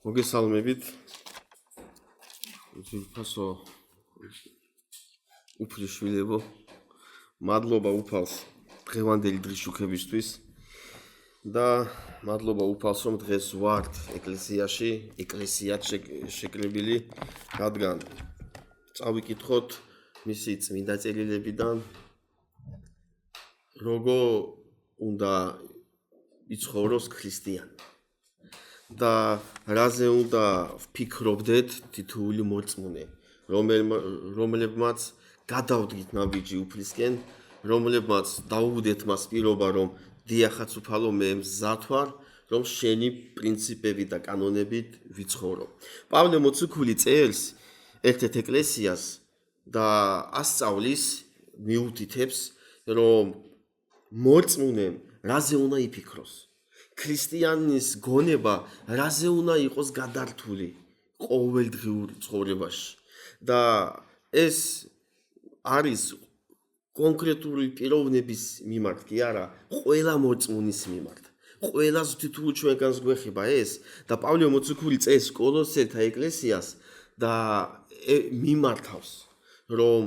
მოგესალმებით. ძირფასო უფლიშვილებო. მადლობა უფალს დღევანდელი დღის შუქებისთვის და მადლობა უფალს რომ დღეს ვართ ეკლესიაში, ეკლესიად შეკრებილი, რადგან წავიკითხოთ მისი წმინდა წერილებიდან როგორ უნდა იცხოვროს ქრისტიანი. და რაზე უნდა ვფიქრობდეთ თითოეული მოწმუნე, რომლებმაც გადავდგით ნაბიჯი უფლისკენ, რომლებმაც დაუვდეთ მას პირობა, რომ დიახაც უფალო მე მზად ვარ, რომ შენი პრინციპები და კანონებით ვიცხოვრო. პავლე მოციქული წერს ერთ-ერთ ეკლესიას და ასწავლის, მიუთითებს, რომ მოწმუნემ რაზე უნდა იფიქროს. ქრისტიანის გონება რაზე უნდა იყოს გადართული ყოველდღიურ ცხოვრებაში და ეს არის კონკრეტული პიროვნების მიმართ კი არა, ყველა მოწმუნის მიმართ. ყველას თითოეულ ჩვენგანს გვეხება ეს და პავლე მოციქული წერს კოლოსელთა ეკლესიას და მიმართავს, რომ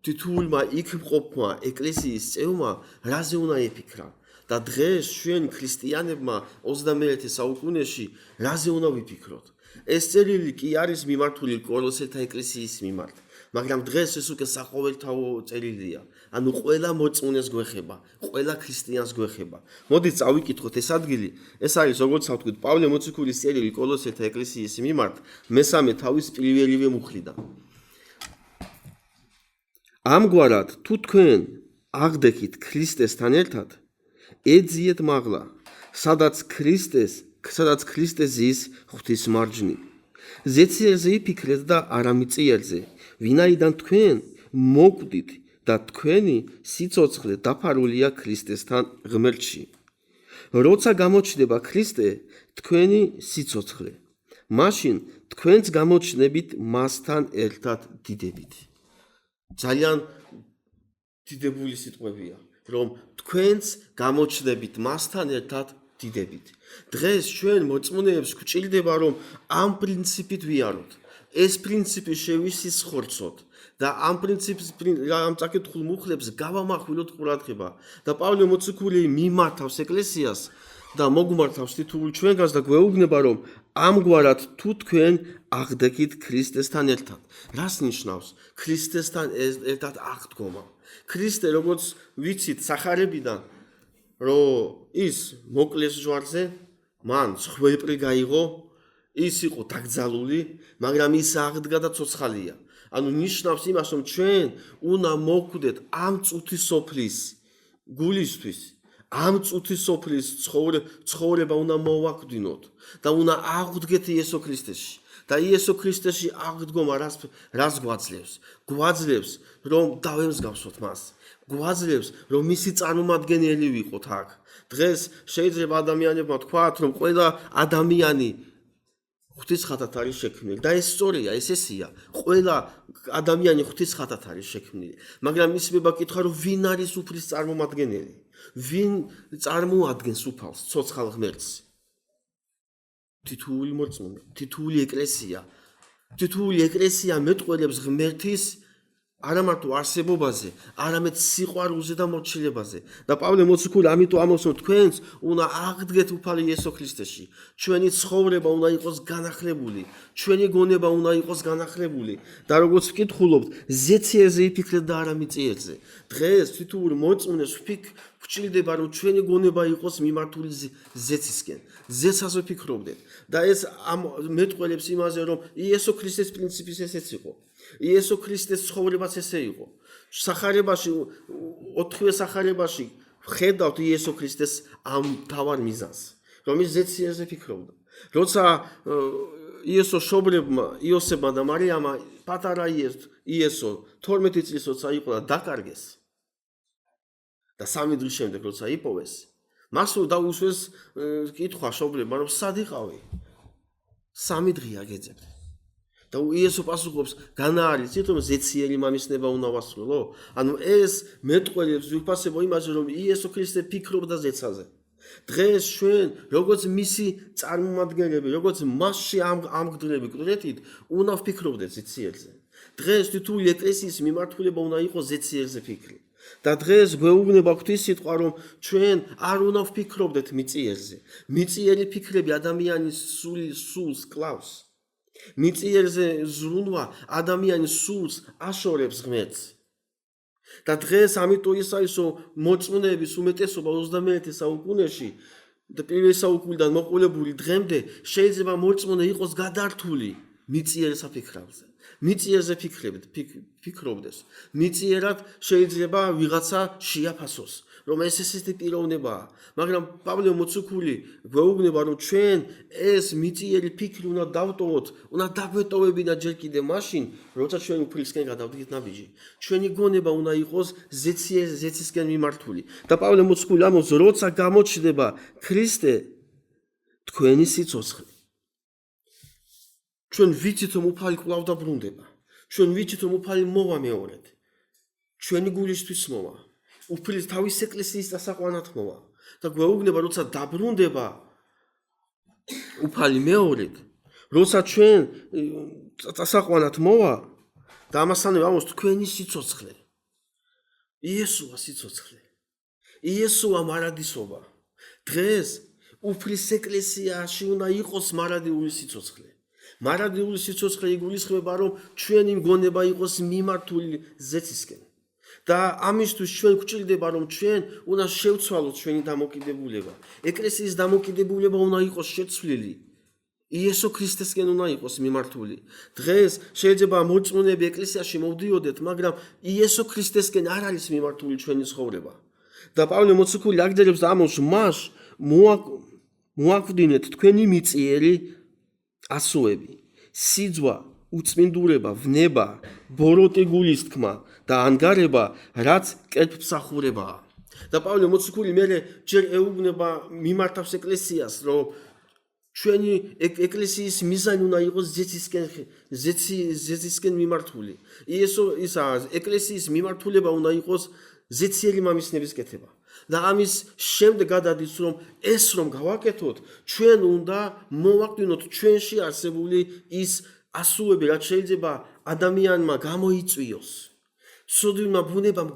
თითოეულმა იქ მყოფმა ეკლესიის წევრმა რაზე უნდა იფიქრა. და დღეს ჩვენ ქრისტიანებმა 21 საუკუნეში რაზე უნდა ვიფიქროთ. ეს წერილი კი არის მიმართული კოლოსელთა ეკლესიის მიმართ, მაგრამ დღეს ეს უკვე საყოველთაო წერილია. ანუ ყველა მოწმუნეს გვეხება, ყველა ქრისტიანს გვეხება. მოდით წავიკითხოთ ეს ადგილი. ეს არის როგორც ვთქვით, პავლე მოციქულის წერილი კოლოსელთა ეკლესიის მიმართ, მესამე თავის პირველივე მუხლიდან. ამგვარად, თუ თქვენ აღდექით ქრისტესთან ერთად, ეძიეთ მაღლა, სადაც ქრისტე ზის ღვთის მარჯვნივ. ზეციერზე იფიქრეთ და არა მიწიერზე, ვინაიდან თქვენ მოკვდით და თქვენი სიცოცხლე დაფარულია ქრისტესთან ღმერთში. როცა გამოჩნდება ქრისტე, თქვენი სიცოცხლე, მაშინ თქვენც გამოჩნდებით მასთან ერთად დიდებით. ძალიან დიდებული სიტყვებია. რომ თქვენც გამოჩნდებით მასთან ერთად დიდებით. დღეს ჩვენ მოწმუნეებს გვჭირდება რომ ამ პრინციპით ვიაროთ. ეს პრინციპი შევისხორცოთ და ამ პრინციპს ამ წაკითხულ მუხლებს გავამახვილოთ ყურადღება. და პავლე მოციქული მიმართავს ეკლესიას და მოგმართავს თითოეულ ჩვენგანს და გვეუბნება რომ ამგვარად თუ თქვენ აღდექით ქრისტესთან ერთად. რას ნიშნავს ქრისტესთან ერთად აღდგომა? ქრისტე როგორც ვიცით სახარებიდან რომ ის მოკლეს ჯვარზე, მან ხვეპრი გაიღო, ის იყო დაკრძალული, მაგრამ ის აღდგა და ცოცხალია. ანუ ნიშნავს იმას, რომ ჩვენ უნდა მოკვდეთ ამ წუთის სოფლის გულისთვის, ამ წუთის სოფლის ცხოვრება უნდა მოვაკვდინოთ და უნდა აღვდგეთ იესო ქრისტეში. და იესო ქრისტეში აღდგომა რას გვაძლევს? გვაძლევს, რომ დავემსგავსოთ მას. გვაძლევს, რომ მისი წარმომადგენელი ვიყოთ აქ. დღეს შეიძლება ადამიანებმა თქვათ, რომ ყველა ადამიანი ღვთისხატად არის შექმნილი და ეს სწორია, ეს ესეა. ყველა ადამიანი ღვთისხატად არის შექმნილი. მაგრამ ისმება კითხვა, რომ ვინ არის უფლის წარმომადგენელი? ვინ წარმოადგენს უფალს, ცოცხალ ღმერთს? თითოეული მოწმუნე, თითოეული ეკლესია მეტყველებს ღმერთის არამარტო არსებობაზე, არამედ სიყვარულზე და მორჩილებაზე. და პავლე მოციქული ამიტომ ამბობს, რომ თქვენც უნდა აღდგეთ უფალი იესო ქრისტეში. ჩვენი ცხოვრება უნდა იყოს განახლებული, ჩვენი გონება უნდა იყოს განახლებული. და როგორც ვკითხულობთ, ზეციერზე იფიქრეთ და არა მიწიერზე. დღეს თითოეულ მოწმუნეს გვჭირდება, რომ ჩვენი გონება იყოს მიმართული ზეცისკენ. ზეცაზე ვფიქრობდეთ. და ეს მეტყველებს იმაზე, რომ იესო ქრისტეს პრინციპის ესეც იყო. იესო ქრისტეს ცხოვრებაც ესე იყო. სახარებაში, 4-ვე სახარებაში ხედავთ იესო ქრისტეს ამ მთავარ მიზანს, რომ ის ზეციერზე ფიქრობდა. როცა იესო შობლებმა, იოსებმა და მარიამმა პატარა იესო 12 წლის როცა იყო და დაკარგეს და 3 დღის შემდეგ როცა იპოვეს, მას დაუსვეს კითხვა შობლებმა, რომ სად იყავი? 3 დღეა გეძებთ. და იესო პასუხობს, განაარიცით, რომ ზეციერი მამისნება უნდა ვასრულო? ანუ ეს მეტყველებს ვიფასებო იმაზე, რომ იესო ქრისტე ფიქრობდა ზეცაზე. დღეს ჩვენ როგორც მისი წარმომადგენლები, როგორც მასში ამგდრები კვრეთით, უნდა ვფიქრობდეთ ზეციერზე. დღეს თითოეული ეკლესიის მიმართულება უნდა იყოს ზეციერზე ფიქრი. და დღეს გვეუბნება ღვთის სიტყვა, რომ ჩვენ არ უნდა ვფიქრობდეთ მიწიერზე. მიწიერი ფიქრები ადამიანის სულს კლავს. მიწიერზე ზრუნვა ადამიანის სულს აშორებს ღმერთს. და დღეს ამიტომ ის არის, რომ მოწმეების უმეტესობა 21 საუკუნეში და პირველ საუკუნიდან მოყოლებული დღემდე შეიძლება მოწმე იყოს გადართული მიწიერ საფიქრებზე. მიწიერზე ფიქრობდეს. მიწიერად შეიძლება ვიღაცა შეაფასოს, რომ ეს ესეთი პიროვნებაა. მაგრამ პავლე მოციქული გვეუბნება, რომ ჩვენ ეს მიწიერი ფიქრი უნდა დავტოვოთ, უნდა დაგვეტოვებინა ჯერ კიდევ მაშინ, როცა ჩვენ უფლისკენ გადავდგით ნაბიჯი. ჩვენი გონება უნდა იყოს ზეცისკენ მიმართული. და პავლე მოციქული ამბობს, როცა გამოჩნდება ქრისტე, თქვენი სიცოცხლე. ჩვენ ვიცით, რომ უფალი კვლავ დაბრუნდება. ჩვენ ვიცით, რომ უფალი მოვა მეორედ. ჩვენი გულისთვის მოვა. უფლის თავის ეკლესიის დასაყვანად მოვა. და გვეუბნება, როცა დაბრუნდება უფალი მეორედ, როცა ჩვენ დასაყვანად მოვა, და ამასთანავე ამბობს თქვენი სიცოცხლე. იესოა სიცოცხლე. იესოა მარადისობა. დღეს უფლის ეკლესიაში უნდა იყოს მარადიული სიცოცხლე. მარადიული სიცოცხლე იგულისხმება, რომ ჩვენი მგონება იყოს მიმართული ზეცისკენ. და ამისთვის ჩვენ გვჭირდება, რომ ჩვენ უნდა შევცვალოთ ჩვენი დამოკიდებულება. ეკლესიის დამოკიდებულება უნდა იყოს შეცვლილი. იესო ქრისტესკენ უნდა იყოს მიმართული. დღეს შეიძლება მოწმეები ეკლესიაში მოვდიოდეთ, მაგრამ იესო ქრისტესკენ არ არის მიმართული ჩვენი ცხოვრება. და პავლე მოციქული აგრძელებს და ამბობს, მას მოაკვდინეთ თქვენი მიწიერი ასოები, სიძვა, უწმინდურება, ვნება, ბოროტი გულის თქმა და ანგარება, რაც კეთილმსახურებაა. და პავლე მოციქული მერე ჯერ ეუბნება მიმართავს ეკლესიას, რომ ჩვენი ეკლესიის მიზანი უნდა იყოს ზეცისკენ მიმართული. ეკლესიის მიმართულება უნდა იყოს ზეციერი მამისნების კეთება. და ამის შემდეგ გადადის, რომ ეს რომ გავაკეთოთ, ჩვენ უნდა მოვაკვდინოთ ჩვენში არსებული ის ასოები, რაც შეიძლება ადამიანმა გამოიწვიოს. სოდიმა ბუნებამ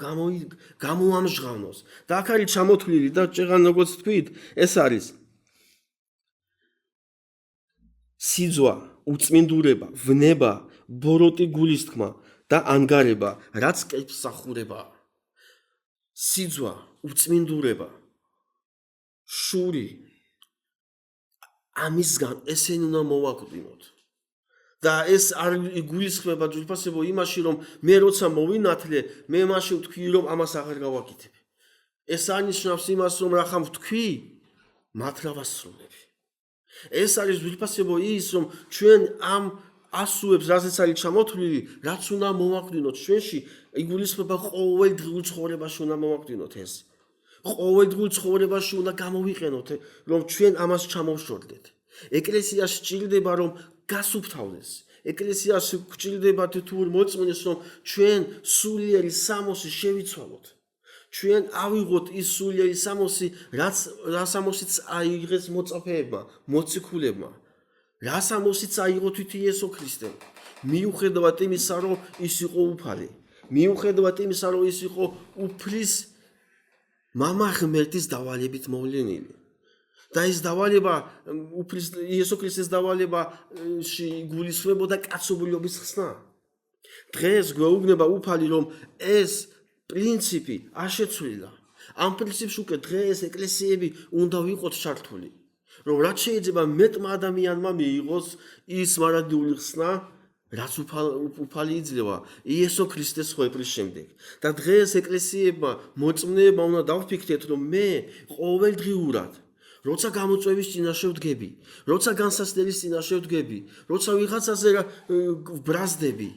გამოამჟღავნოს. და აქ არის ჩამოთვლილი და ჭეღან როგორც თქვით, ეს არის სიძვა, უწმინდურება, ვნება, ბოროტი გულის თქმა და ანგარება, რაც კეთილმსახურებაა. სიძვა, უწმინდურება, შური, ამისგან ესენი უნდა მოვაკვდინოთ. და ეს არ იგულისხმება ძვირფასებო იმაში, რომ მე როცა მოვინათლე, მე მაშინ ვთქვი, რომ ამას აღარ გავაკეთებ. ეს არნიშნავს იმას, რომ რახან ვთქვი, მათ რა ვასრულები. ეს არის ძვირფასებო ის, რომ ჩვენ ამ ასოებს, რაზეც არის ჩამოთვლილი, რაც უნდა მოვაკვდინოთ ჩვენში, იგულისხმება ყოველდღიურ ცხოვრებაში უნდა მოვაკვდინოთ ეს. ყოველდღიურ ცხოვრებაში უნდა გამოვიყენოთ, რომ ჩვენ ამას ჩამოვშორდეთ. ეკლესიაში სჭირდება, რომ გასუფთავდეს. ეკლესიაში გვჭირდება თითოეულ მოწმენეს, რომ ჩვენ სულიერი სამოსი შევიცვალოთ. ჩვენ ავიღოთ ის სულიერი სამოსი, რა სამოსიც აიღეს მოწაფეებმა, მოციქულებმა. რა სამოსიც აიღო თვით იესო ქრისტემ. მიუხედავად იმისა, რომ ის იყო უფალი. მიუხედავად იმისა, რომ ის იყო უფლის მამა ღმერთის დავალებით მოვლენილი. და ეს დავალება, იესო ქრისტეს დავალებაში გულისხმებოდა კაცობრიობის ხსნა. დღეს გვეუბნება უფალი, რომ ეს პრინციპი არ შეცვლილა. ამ პრინციპში უკვე დღეს ეკლესიები უნდა ვიყოთ ჩართული. რომ რაც შეიძლება მეტმა ადამიანმა მიიღოს ის მარადიული ხსნა, რაც უფალი იძლევა იესო ქრისტეს ხვეპრის შემდეგ. და დღეს ეკლესიებმა, მოწმეებმა უნდა დავფიქრეთ, რომ მე ყოველდღიურად, როცა გამოწვევის წინაშე ვდგები, როცა განსასწრების წინაშე ვდგები, როცა ვიღაცაზე ვბრაზდები,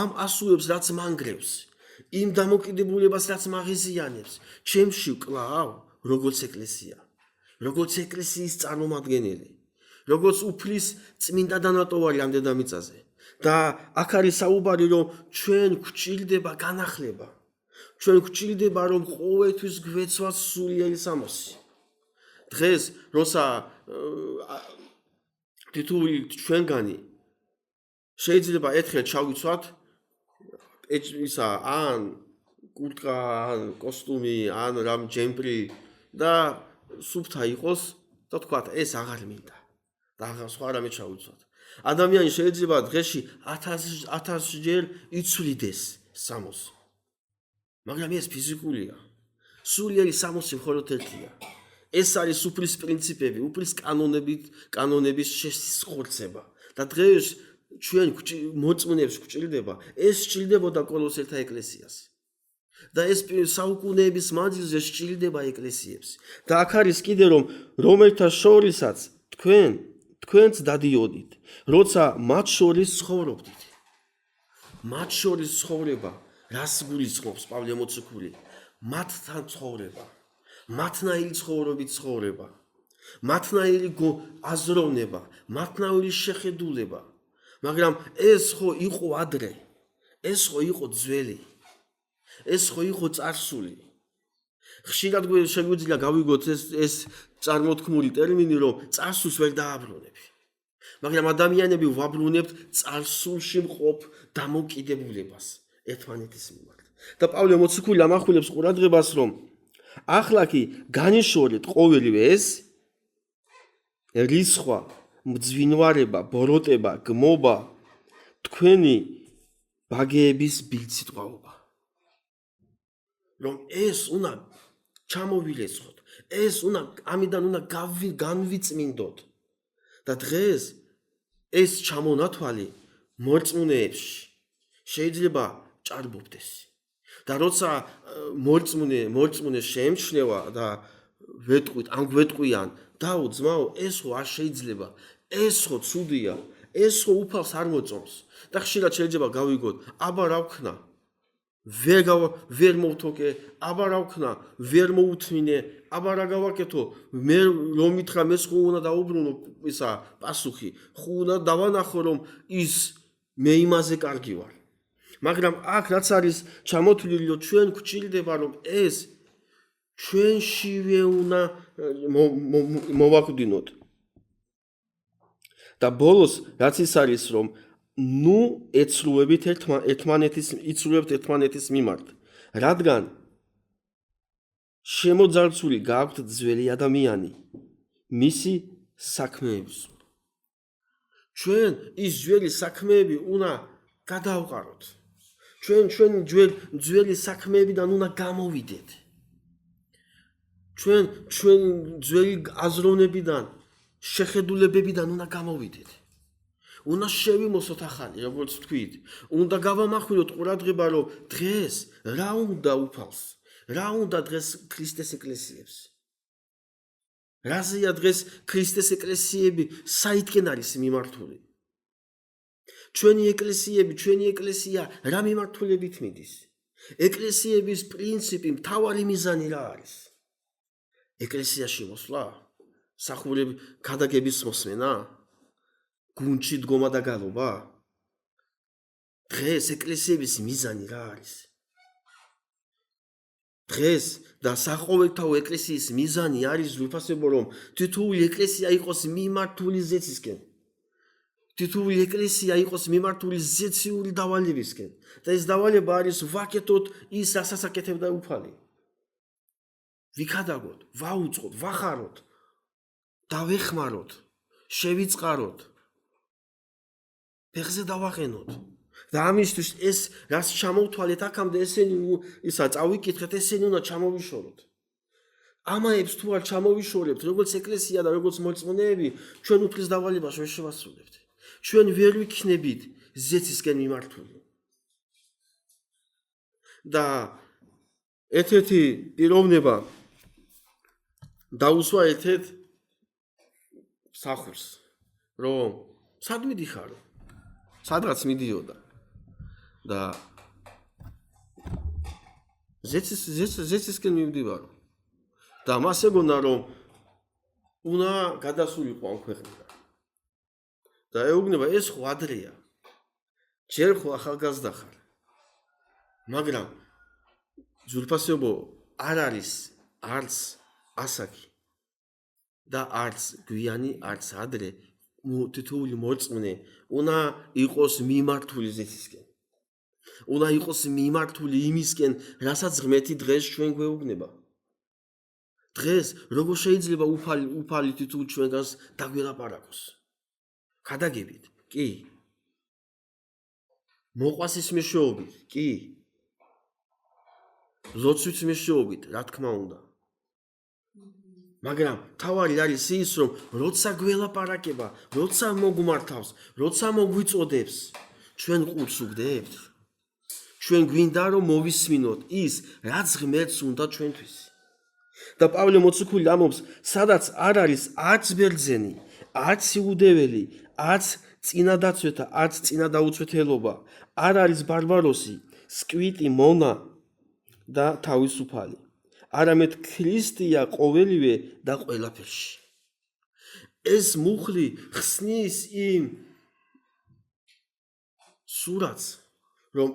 ამ ასოებს, რაც მანგრევს, იმ დამოკიდებულებას, რაც მაღიზიანებს, ჩემში ვკლავ, როგორც ეკლესია, როგორც ეკლესიის წარმომადგენელი, როგორც უფლის წმინდა დანატოვარი ამ დედამიწაზე. და აქ არის საუბარი, რომ ჩვენ გვჭირდება განახლება. ჩვენ გვჭირდება, რომ ყოველთვის გვეცვას სულიერი სამოსი. დღეს როცა თითოეული ჩვენგანი შეიძლება ერთხელ ჩავიცვათ ისა ან კურტკა, ან კოსტუმი, ან რამ ჯემპრი და სუფთა იყოს და თქვათ ეს აღარ მინდა და აღარ სხვა რამე ჩავიცვათ. ადამიანი შეიძლება დღეში 1000 ჯერ იცვლიდეს სამოს. მაგრამ ეს ფიზიკულია. სულიერი სამოსი მხოლოდ ერთია. ეს არის უფლის პრინციპები, უფლის კანონების შესახორცება. და დღეს ჩვენ მოწმუნეებს გვჭირდება, ეს სჭირდებოდა კოლოსელთა ეკლესიას. და ეს საუკუნეების მანძილზე სჭირდება ეკლესიებს. და აქ არის კიდე რომელთა შორისაც თქვენც დადიოდით, როცა მათ შორის ცხოვრობდით. მათ შორის ცხოვრება, რას გულისხმობს პავლე მოციქული? მათთან ცხოვრება, მათნაირი ცხოვრობით ცხოვრება, მათნაირი აზროვნება, მათნაირი შეხედულება. მაგრამ ეს ხო იყო ადრე, ეს ხო იყო ძველი, ეს ხო იყო წარსული. ხშირად შეგვიძლია გავიგოთ ეს წარმოთქმული ტერმინი, რომ წარსულს ვერ დააბრუნებ. მაგრამ ადამიანები ვაბრუნებთ წარსულში მყოფ დამოკიდებულებას ერთმანეთის მიმართ. და პავლე მოციქული ამახვილებს ყურადღებას, რომ ახლა კი განიშორეთ ყოველივე ეს რისხვა, მძვინვარება, ბოროტება, გმობა, თქვენი ბაგეების ბილციტყვაობა. რომ ეს უნდა ჩამოვირეცხოთ, ამიდან უნდა განვიწმინდოთ. და დღეს ეს ჩამონათვალი მორწმუნეებში შეიძლება ჭარბობდეს. და როცა მორწმუნე შეემჩნევა და ვეტყვით, ან გვეტყვიან, დაუ ძმაო, ეს ხო არ შეიძლება, ეს ხო ცუდია, ეს ხო უფალს არ მოწონს. და ხშირად შეიძლება გავიგოთ, აბა რა ვქნა, ვერ მოვთოკე, აბა რა ვქნა, ვერ მოუთმინე, აბა რა გავაკეთო, მე რომ მითხრა მეც ხო უნდა დაუბრუნო ისა პასუხი, ხო უნდა დავანახო რომ ის მე იმაზე კარგი ვარ. მაგრამ აქ რაც არის ჩამოთვლილი, რომ ჩვენ გვჭირდება რომ ეს ჩვენშივე უნდა მოვაკვდინოთ. და ბოლოს რაც ის არის, რომ ნუ ეცლუებით ერთმანეთის მიმართ, რადგან შემოძალცული გააქვთ ძველი ადამიანი მისი საქმეების. ჩვენ ის ძველი საქმეები უნდა გადავყაროთ. ჩვენ ძველი საქმეებიდან უნდა გამოვიდეთ. ჩვენ ძველი აზროვნებიდან, შეხედულებებიდან უნდა გამოვიდეთ. უნდა შევიმოსოთ ახალი, როგორც თქვით. უნდა გავამახვილოთ ყურადღება, რომ დღეს რა უნდა უფალს, რა უნდა დღეს ქრისტეს ეკლესიებს. რაზეა დღეს ქრისტეს ეკლესიები საითკენ არის მიმართული. ჩვენი ეკლესია რა მიმართულებით მიდის? ეკლესიების პრინციპი, მთავარი მიზანი რა არის? ეკლესიაში მოსვლა, სახურები ქადაგების მოსმენა, გუნჩი დგომა და გალობა. დღეს ეკლესიების მიზანი რა არის? დღეს და საყოველთაო ეკლესიის მიზანი არის ვიფასებო, რომ თითოეული ეკლესია იყოს მიმართული ზეცისკენ. თითოეული ეკლესია იყოს მიმართული ზეციური დავალებისკენ. და ეს დავალება არის ვაკეთოთ ის, რასაც აკეთებდა უფალი. ვიქადაგოთ, ვაუწყოთ, ვახაროთ, დავეხმაროთ, შევიწყაროთ, ფეხზე დავაყენოთ. და ამისთვის ეს რაც ჩამოვთვალეთ აქამდე, ესენი წავიკითხეთ, ესენი უნდა ჩამოვიშოროთ. ამაებს თუ არ ჩამოვიშორებთ, როგორც ეკლესია და როგორც მოწმუნეები, ჩვენ უფლის დავალებას ვერ შევასრულებთ. ჩვენ ვერ ვიქნებით ზეცისკენ მიმართული. და ერთ-ერთი პიროვნება დაუსვა ერთ სახურს, რომ სად მიდიხარო? სადღაც მიდიოდა. და ზეცისკენ მივდივარო. და მას ეგონა, რომ უნდა გადასულიყო ამ ქვეყნიდან. და ეუბნება, ეს ხო ადრეა. ჯერ ხო ახალგაზრდა ხარ. მაგრამ ძვირფასეობო არ არის არც ასაკი, და არც გვიანი, არც ადრე თითოეული მორწმუნე უნდა იყოს მიმართული ზეთისკენ. უნდა იყოს მიმართული იმისკენ, რასაც ღმერთი დღეს ჩვენ გვეუბნება. დღეს როგორ შეიძლება უფალი თითოეულ ჩვენგანს დაგველაპარაკოს? ხადაგებით? კი. მოყვასის მეშვეობით? კი. ლოცვის მეშვეობით, რა თქმა უნდა. მაგრამ თავარი არის ის, რომ როცა გველაპარაკება, როცა მოგმართავს, როცა მოგვიწოდებს, ჩვენ ყურს უგდებთ. ჩვენ გვინდა რომ მოვისმინოთ ის, რაც ღმერთს უნდა ჩვენთვის. და პავლე მოციქული ამბობს, სადაც არ არის არც ბერძენი, არც იუდეველი, არც წინადაცვეთა, არც წინადაუცვეთელობა, არ არის ბარბაროსი, სკვიტი, მონა და თავისუფალი. არამედ ქრისტეა ყოველივე და ყველაფერში. ეს მუხლი ხსნის იმ სურათს, რომ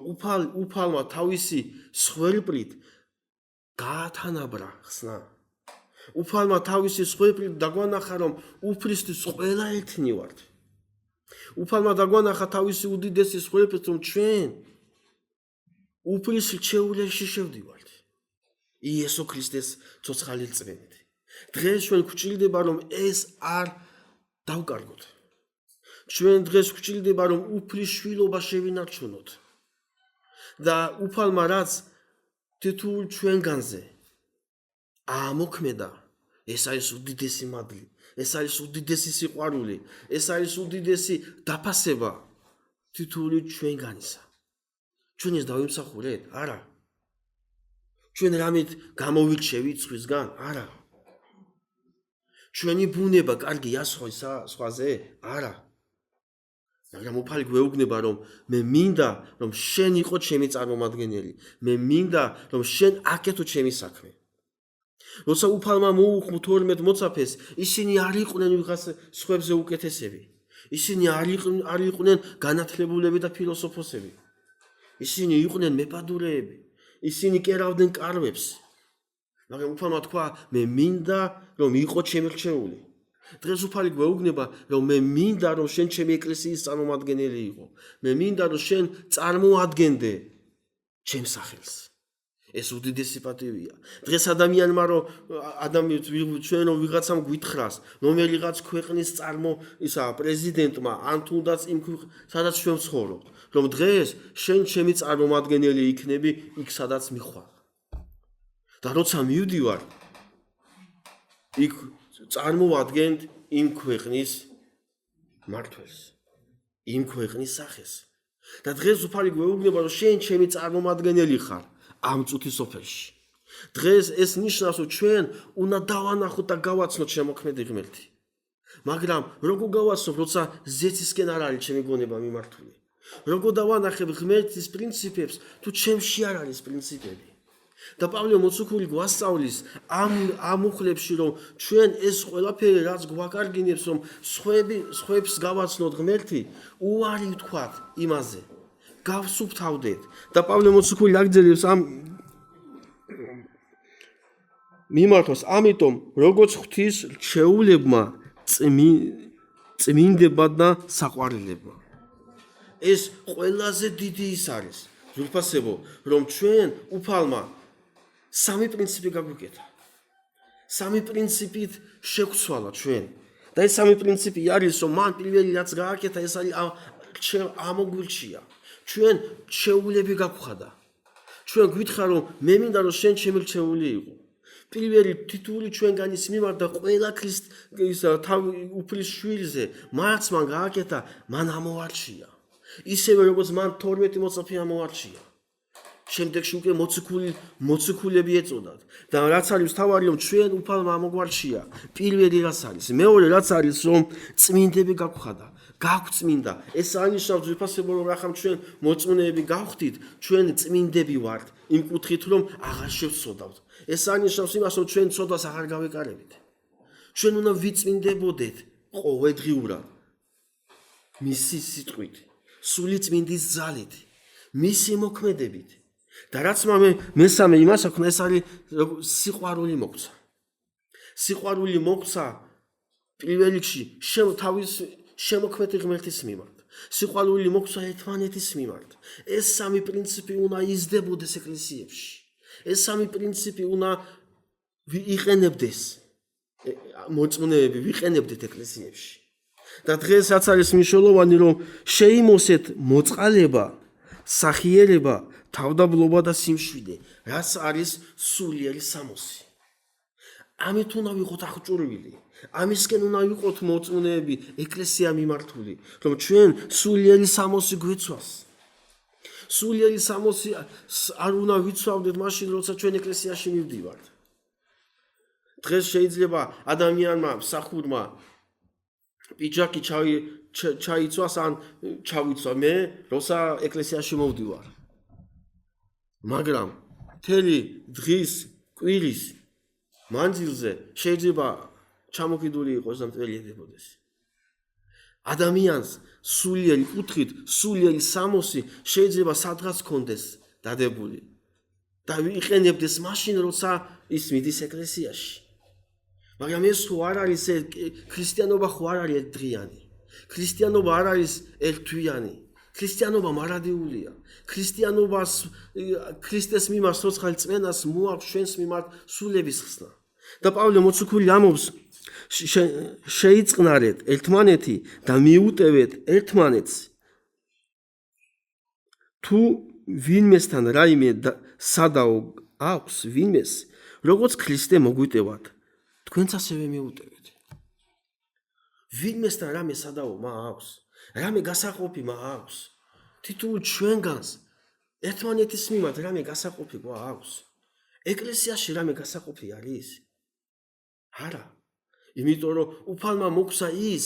უფალმა თავისი სხვერპლით გაათანაბრა ხსნა. უფალმა თავისი სხვერპლით დაგვანახა, რომ უფლისთვის ყველა ერთნი ვართ. უფალმა დაგვანახა თავისი უდიდესი სხვერპლით, რომ ჩვენ უფლის რჩეულებში შევდივართ. იესო ქრისტეს ცოცხალი რწმენით. დღეს ჩვენ გვჭირდება, რომ ეს არ დავკარგოთ. ჩვენ დღეს გვჭირდება, რომ უფლის შვილობა შევინარჩუნოთ. და უფალმა რაც თითოეულ ჩვენგანზე ამოქმედა, ეს არის უდიდესი მადლი, ეს არის უდიდესი სიყვარული, ეს არის უდიდესი დაფასება თითოეული ჩვენგანისა. ჩვენ ეს დავიმსახურეთ? არა. ჩვენ რამით გამოვირჩევით სხვისგან? არა. ჩვენი ბუნება კარგია სხვაზე? არა. მაგრამ უფალი გვეუბნება, რომ მე მინდა, რომ შენ იყო ჩემი წარმომადგენელი. მე მინდა, რომ შენ აკეთო ჩემი საქმე. როცა უფალმა მოუხმო 12 მოწაფეს, ისინი არ იყვნენ ვიღაც სხვებზე უკეთესები. ისინი არ იყვნენ განათლებულები და ფილოსოფოსები. ისინი იყვნენ მეპადურეები. ისინი კერავდნენ კარვებს. მაგრამ უფალმა თქვა, მე მინდა, რომ იყო ჩემი რჩეული. დღეს უფალი გვეუბნება, რომ მე მინდა, რომ შენ ჩემი ეკლესიის წარმომადგენელი იყო. მე მინდა, რომ შენ წარმოადგენდე ჩემს სახელს. ეს უდიდესი პატივია. დღეს ადამიანმა ჩვენ რომ ვიღაცამ გვითხრას, რომელიღაც ქვეყნის პრეზიდენტმა, ან თუნდაც იმ სადაც ჩვენ ვცხოვრობთ, რომ დღეს შენ ჩემი წარმომადგენელი იქნები იქ სადაც მიხვალ. და როცა მივდივარ, იქ წარმოვადგენთ იმ ქვეყნის მართვეს, იმ ქვეყნის სახეს. და დღეს უფალი გვეუბნება, რომ შენ ჩემი წარმომადგენელი ხარ ამ წუთის სოფელში. დღეს ეს ნიშნავს, რომ ჩვენ უნდა დავანახოთ და გავაცნოთ შემოქმედი ღმერთი. მაგრამ როგორ გავაცნოთ, როცა ზეცისკენ არ არის ჩემი გონება მიმართული? როგორ დავანახებ ღმერთის პრინციპებს, თუ ჩემში არ არის პრინციპები? და პავლე მოციქული გვასწავლის ამ უხლებში, რომ ჩვენ ეს ყველაფერი რაც გვაკარგინებს, რომ სხვებს გავაცნოთ ღმერთი, უარი ვთქვათ იმაზე. გავსუფთავდეთ. და პავლე მოციქული აგრძელებს ამ მიმართოს, ამიტომ როგორც ღვთის რჩეულებმა წმინდებმა და საყვარელებმა. ეს ყველაზე დიდი ის არის, ძვირფასებო, რომ ჩვენ უფალმა სამი პრინციპი გაგვიკეთა. სამი პრინციპით შევცვალა ჩვენ. და ეს სამი პრინციპი არის, რომ მან პირველი რაც გააკეთა, ეს არის ამოგვირჩია. ჩვენ რჩეულები გაგვხადა. ჩვენ გვითხრა, რომ მე მინდა, რომ შენ ჩემი რჩეული იყო. პირველი თითოეული ჩვენგანის მიმართ და ყველა უფლის შვილზე, რაც მან გააკეთა, მან ამოვარჩია. ისევე როგორც მან 12 მოწაფე ამოვარჩია. შემდეგში უკვე მოციქულები ეწოდათ. და რაც არის თავარი, რომ ჩვენ უფალმა ამოგვარჩია. პირველი რაც არის, მეორე რაც არის, რომ წმინდები გაგვხადა. გაგვწმინდა. ეს ანიშნავს ძვირფასებო, რომ ახლა ჩვენ მოწმუნეები გავხდით, ჩვენ წმინდები ვართ, იმ კუთხით, რომ აღარ შევცოდავთ. ეს ანიშნავს იმას, რომ ჩვენ ცოდვას აღარ გავეკარებით. ჩვენ უნდა ვიწმინდებოდეთ ყოველდღიურად მისი სიტყვით, სული წმინდის ძალით, მისი მოქმედებით. და რაც მესამე იმას აქვს, ეს არის სიყვარული მოგვცა. სიყვარული მოგვცა პირველ რიგში თავის შემოქმედი ღმერთის მიმართ, სიყვარული მოქცვა ერთმანეთის მიმართ. ეს სამი პრინციპი უნდა იზრდებოდეს ეკლესიებში. ეს სამი პრინციპი უნდა ვიყენებდეს მოწმეები, ვიყენებდეთ ეკლესიებში. და დღეს რაც არის მნიშვნელოვანი, რომ შეიმოსეთ მოწყალება, სახიერება, თავდაბლობა და სიმშვიდე, რაც არის სულიერი სამოსი. ამით უნდა ვიყოთ აღჭურვილი. ამისკენ უნდა ვიყოთ მოწმეები, ეკლესია მიმართული, რომ ჩვენ სულიერი სამოსი გვეცვას. სულიერი სამოსი არ უნდა ვიცვავდეთ მაშინ, როცა ჩვენ ეკლესიაში მივდივართ. დღეს შეიძლება ადამიანმა, მსახურმა პიჯაკი ჩაიცვას ან ჩავიცვა მე, როცა ეკლესიაში მოვდივარ. მაგრამ მთელი დღის, კვირის მანძილზე შეიძლება ჩამოკიდული იყოს და მტვერიდებოდეს. ადამიანს სულიერი კუთხით, სულიერი სამოსი შეიძლება სადღაც კონდეს დადებული და ვიყენებდეს მაშინ, როცა ის მიდის ეკლესიაში. მაგრამ ეს ხო არ არის ქრისტიანობა, ხო არ არის ერთდღიანი. ქრისტიანობა არ არის ერთთვიანი. ქრისტიანობა მარადიულია. ქრისტიანობას ქრისტეს მიმართ სოცხალი წმენას მოაქვს ჩვენს მიმართ სულების ხსნა. და პავლე მოციქული ამბობს, შეიწყნარეთ ერთმანეთი და მიუტევეთ ერთმანეთს. თუ ვინმესთან რაიმე სადაო აქვს ვინმეს, როგორც ქრისტე მოგვიტევათ, თქვენც ასევე მიუტევეთ. ვინმესთან რამე სადაო აქვს, რამე გასაყოფი აქვს, თითოეულ ჩვენგანს ერთმანეთის მიმართ რამე გასაყოფი გვაქვს. ეკლესიაში რამე გასაყოფი არის? არა. იმიტომ რომ უფალმა მოგვცა ის,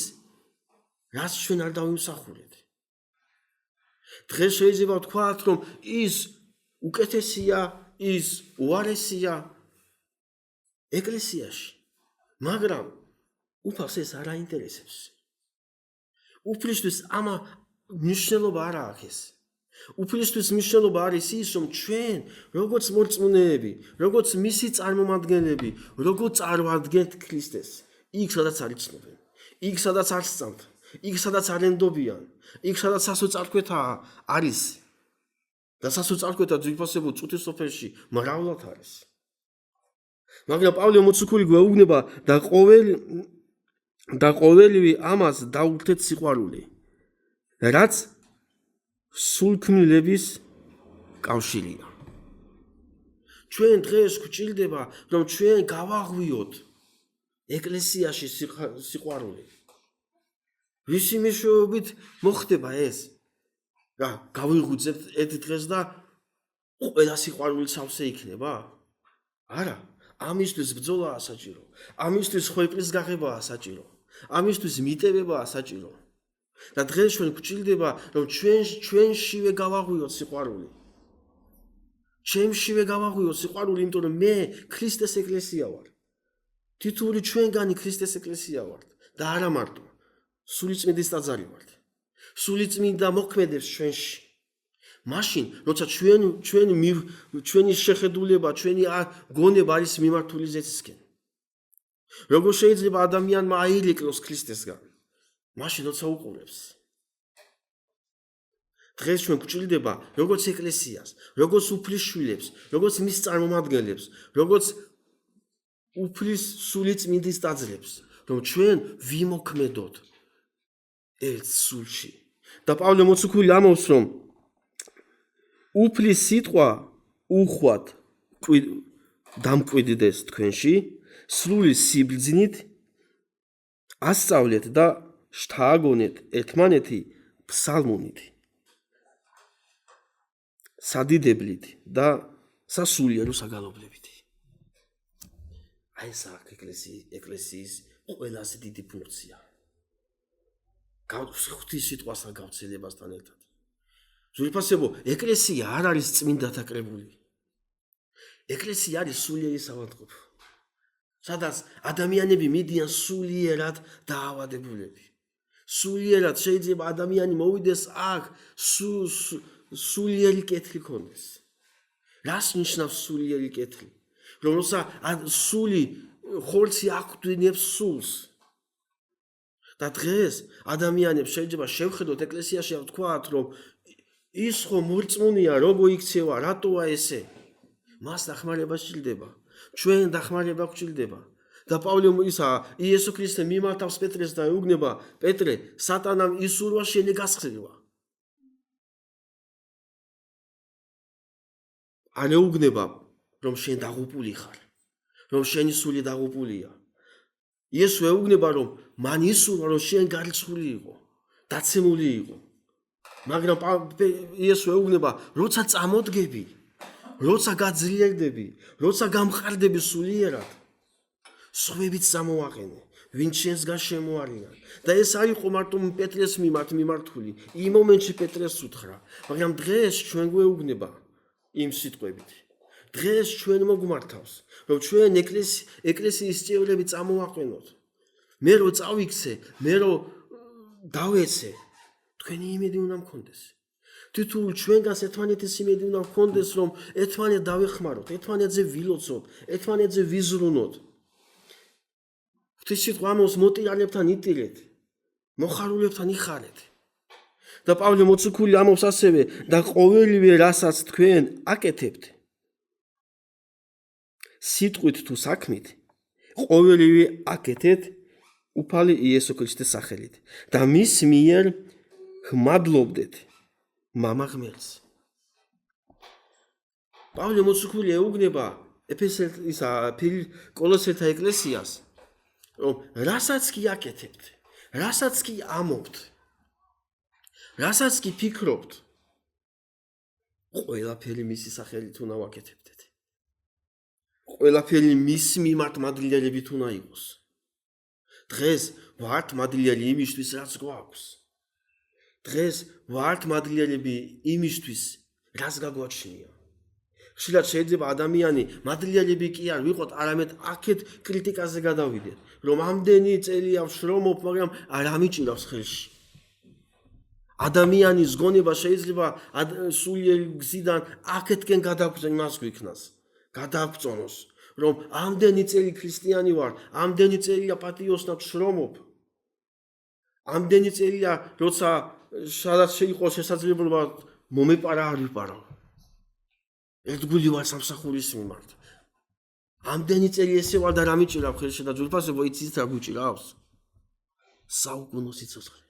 რაც ჩვენ არ დავიმსახურეთ. დღეს შეიძლება ვთქვათ, რომ ის უკეთესია, ის უარესია ეკლესიაში. მაგრამ უფალს ეს არ აინტერესებს. უფლისთვის ამა მნიშვნელობა არ აქვს. უფლისთვის მნიშვნელობა არის ის, რომ ჩვენ, როგორც მოწმეები, როგორც მისი წარმომადგენლები, როგორც წარვადგენთ ქრისტეს, იქ სადაც არ იცნობენ, იქ სადაც არ სწამთ, იქ სადაც არ ენდობიან, იქ სადაც სასოწარკვეთა არის და სასოწარკვეთა ძვირფასებულ წუთის სოფელში მრავლად არის. მაგრამ პავლე მოციქული გვეუბნება და ყოველივე ამას დაუხდეთ სიყვარული, რაც სულქმნილების კავშირია. ჩვენ დღეს გვჭირდება, რომ ჩვენ გავაღვიოთ ეკლესიაში სიყვარული. ვისი მეშვეობით მოხდება ეს? რა, გავიღვიძებთ ერთ დღეს და ყველა სიყვარული სავსე იქნება? არა. ამისთვის ბრძოლაა საჭირო. ამისთვის ხოჭის გაღებაა საჭირო. ამისთვის მიტევებაა საჭირო. და დღეს ჩვენ გვჭირდება, რომ ჩვენშივე გავაღვიოთ სიყვარული. ჩემშივე გავაღვიოთ სიყვარული, იმიტომ რომ მე ქრისტეს ეკლესია ვარ. თითოეული ჩვენგანი ქრისტეს ეკლესია ვართ და არა მარტო. სულიწმინდის ტაძარი ვართ. სულიწმინდა მოქმედებს ჩვენში. მაშინ, როცა ჩვენი შეხედულება, ჩვენი გონება არის მიმართული ზეცისკენ. როგორ შეიძლება ადამიანმა აირეკლოს ქრისტესგან? მაშინ, როცა უყურებს. დღეს ჩვენ გვჭირდება, როგორც ეკლესიას, როგორც უფლის შვილებს, როგორც მის წარმომადგენლებს, როგორც უფლის სულიწმინდის ტაძრებს, რომ ჩვენ ვიმოქმედოთ ერთ სულში. და პავლე მოციქული ამბობს, რომ უფლის სიტყვა უხვად დამკვიდრდეს თქვენში, სრული სიბრძნით ასწავლეთ და შთააგონეთ ერთმანეთი ფსალმუნით, სადიდებლით და სასულიერო საგალობლებით. აი ეს აქვს ეკლესიის ყველაზე დიდი ფუნქცია. ღვთის სიტყვასთან გავრცელებასთან ერთად. ძვირფასებო, ეკლესია არ არის წმინდათა კრებული. ეკლესია არის სულიერი საავადმყოფო. სადაც ადამიანები მიდიან სულიერად დაავადებულები. სულიერად შეიძლება ადამიანი მოვიდეს აქ სულიერი კეთილი ქონდეს. რას ნიშნავს სულიერი კეთილი? რომ როცა სული ხორცი აქვთ სულს. და დღეს ადამიანებს შეიძლება შევხედოთ ეკლესიაში ვთქვათ, რომ ის ხო მორწმუნეა, როგორ იქცევა, რატოა ესე? მას დახმარება სჭირდება. ჩვენ დახმარება გვჭირდება. და პავლე იესო ქრისტე მიმართავს პეტრეს და ეუბნება, პეტრე, სატანამ ისურვა შენი გასხრება. არ ეუბნება, რომ შენ დაღუპული ხარ, რომ შენი სული დაღუპულია. იესო ეუბნება, რომ მან ისურვა, რომ შენ გარიცხული იყო, დაცემული იყო. მაგრამ იესო ეუბნება, როცა წამოდგები, როცა გაძლიერდები, როცა გამყარდები სულიერად, სხვებიც წამოაყენე, ვინც შენს გაშემოარიან. და ეს არ იყო მარტო პეტრეს მიმართ მიმართული, იმ მომენტში პეტრეს უთხრა, მაგრამ დღეს ჩვენ გვეუბნება იმ სიტყვებით. დღეს ჩვენ მოგვმართავს, რომ ჩვენ ეკლესიის წევრები წამოაყენოთ. მე რო წავიქცე, მე რო დავეცე, თქვენი იმედი უნდა მქონდეს. თითოეულ ჩვენგანს ერთმანეთის იმედი უნდა მქონდეს, რომ ერთმანეთ დავეხმაროთ, ერთმანეთზე ვილოცოთ, ერთმანეთზე ვიზრუნოთ. ღვთის სიტყვა ამბობს, მოტირალებთან იტირეთ, მოხარულებთან იხარეთ. და პავლე მოციქული ამბობს ასევე, და ყოველივე რასაც თქვენ აკეთებთ, სიტყვით თუ საქმით, ყოველივე აკეთეთ უფალი იესო ქრისტეს სახელით და მის მიერ ხმადლობდეთ მამა ღმერთს. პავლე მოციქული ეუბნება კოლოსელთა ეკლესიას, რომ რასაც კი აკეთებთ, რასაც კი ამობთ, რასაც კი ფიქრობთ, ყველაფერი მისი სახელით უნდა ვაკეთებდეთ. ყველაფერი მის მიმართ მადლიერებით უნდა იყოს. დღეს ვართ მადლიერი იმისთვის, რაც გვაქვს. დღეს ვართ მადლიერები იმისთვის, რაც გაგვაჩნია. ხშირად შეიძლება ადამიანი მადლიერები კი არ ვიყოთ, არამედ აქეთ კრიტიკაზე გადავიდეთ, რომ ამდენი წელია ვშრომობ, მაგრამ არ ამიჭირავს ხელში. ადამიანის გონება შეიძლება სულიერი გზიდან აქეთკენ იმას გვიქნას, გადაგწონოს, რომ ამდენი წელი ქრისტიანი ვარ, ამდენი წელია პატიოსნად შრომობ, ამდენი წელია, როცა სადაც შეიყო შესაძლებლობა მომეპარა არ ვიპარავ. ერთგული ვარ სამსახურის მიმართ. ამდენი წელი ესე ვარ და რა მიჭირав ხელში და ძვირფასებო იცით რა გვიჭირავს? საუკუნო სიცოცხლე.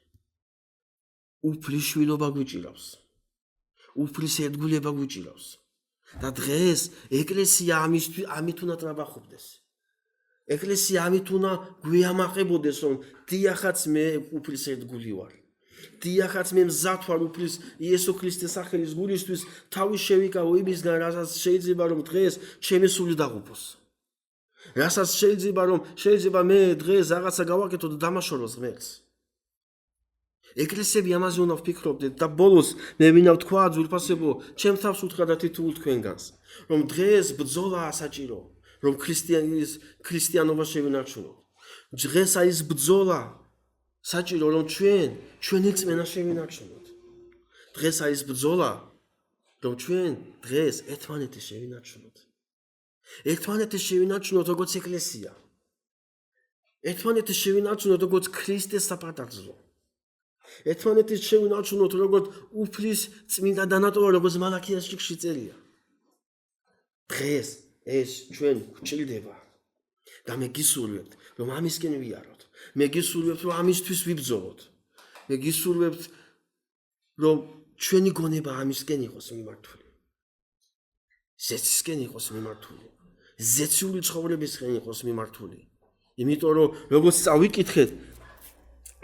უფლის შვილობა გვიჭირავს. უფლის ერთგულება გვიჭირავს. და დღეს ეკლესია ამით უნდა ტრაბახობდეს. ეკლესია ამით უნდა გვიამაყებოდეს, რომ დიახაც მე უფლის ერთგული ვარ. დიახაც მე მზად ვარ უფლის იესო ქრისტეს სახელის გულისთვის თავი შევიკავო იმისგან, რასაც შეიძლება რომ დღეს ჩემი სული დაღუპოს. რასაც შეიძლება მე დღეს რაღაცა გავაკეთო და დამაშოროს ღმერთს. ეკლესიები ამაზე უნდა ვფიქრობდეთ და ბოლოს მე მინდა ვთქვა ძვირფასებო, ჩემ თავს უთხრა და თითოეულ თქვენგანს, რომ დღეს ბრძოლაა საჭირო, რომ ქრისტიანობა შევინარჩუნოთ. დღეს არის ბრძოლა საჭირო, რომ ჩვენი წმენა შევინარჩუნოთ. დღეს არის ბრძოლა, რომ ჩვენ დღეს ერთმანეთის შევინარჩუნოთ. ერთმანეთის შევინარჩუნოთ როგორც ეკლესია. ერთმანეთის შევინარჩუნოთ როგორც ქრისტეს საპატარძო. ერთმანეთის შევინარჩუნოთ როგორც უფლის წმინდა დანატოვა, როგორც მალაქიას შიგში წერია. დღეს ეს ჩვენ გვჭირდება და მე გისურვებთ, რომ ამისკენ ვიაროთ. მე გისურვებთ, რომ ამისთვის ვიბრძოლოთ. მე გისურვებთ, რომ ჩვენი გონება ამისკენ იყოს მიმართული. ზეცისკენ იყოს მიმართული. ზეციური ცხოვრებისკენ იყოს მიმართული. იმიტომ რომ როგორც წავიკითხეთ,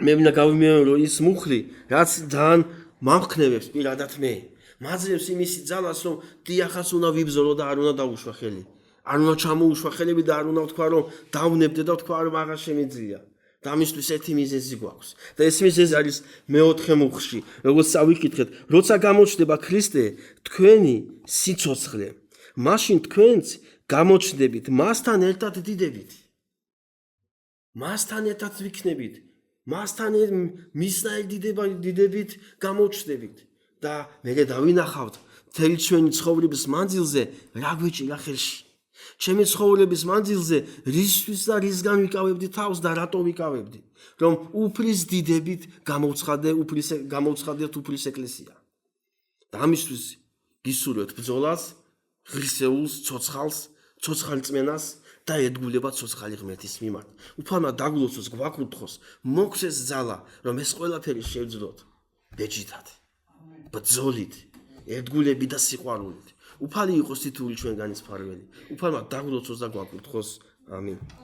მე მინდა გავიმეორო ის მუხლი, რაც ძალიან მომხნევებს პირადად მე. მაძლევს იმისი ძალას, რომ დიახაც უნდა ვიბრძოლო და არ უნდა დაუშვა ხელი. არ უნდა ჩამოუშვა ხელები და არ უნდა ვთქვა, რომ დავნებდე და ვთქვა, რომ აღარ შემიძლია. და ამისთვის ერთი მიზეზი გვაქვს. და ეს მიზეზი არის მეოთხე მუხლში, როგორც წავიკითხეთ, როცა გამოჩნდება ქრისტე, თქვენი სიცოცხლე, მაშინ თქვენც გამოჩნდებით, მასთან ერთად დიდებით. მასთან ერთად ვიქნებით. მასთან მისნაირ დიდებით გამოჩნდებით და მე დავინახავთ მთელი ჩვენი ცხოვრების მანძილზე რა გვეჭირა ხელში. ჩემი ცხოვრების მანძილზე რისთვის და რისგან ვიკავებდი თავს და რატო ვიკავებდი? რომ უფლის დიდებით გამოვცხადეთ უფლის ეკლესია. და ამისთვის გისურვებთ ბრძოლას, ღირსეულს, ცოცხალწმენას და ედგულება ცოცხალი ღმერთის მიმართ. უფალმა დაგლოცოს, გვაკურთხოს, მოგვცეს ძალა, რომ ეს ყველაფერი შევძლოთ ბეჭდით, ბრძოლით, ერთგულებით და სიყვარულით. უფალი იყოს თითოეული ჩვენგანის მფარველი. უფალმა დაგლოცოს და გვაკურთხოს. ამინ.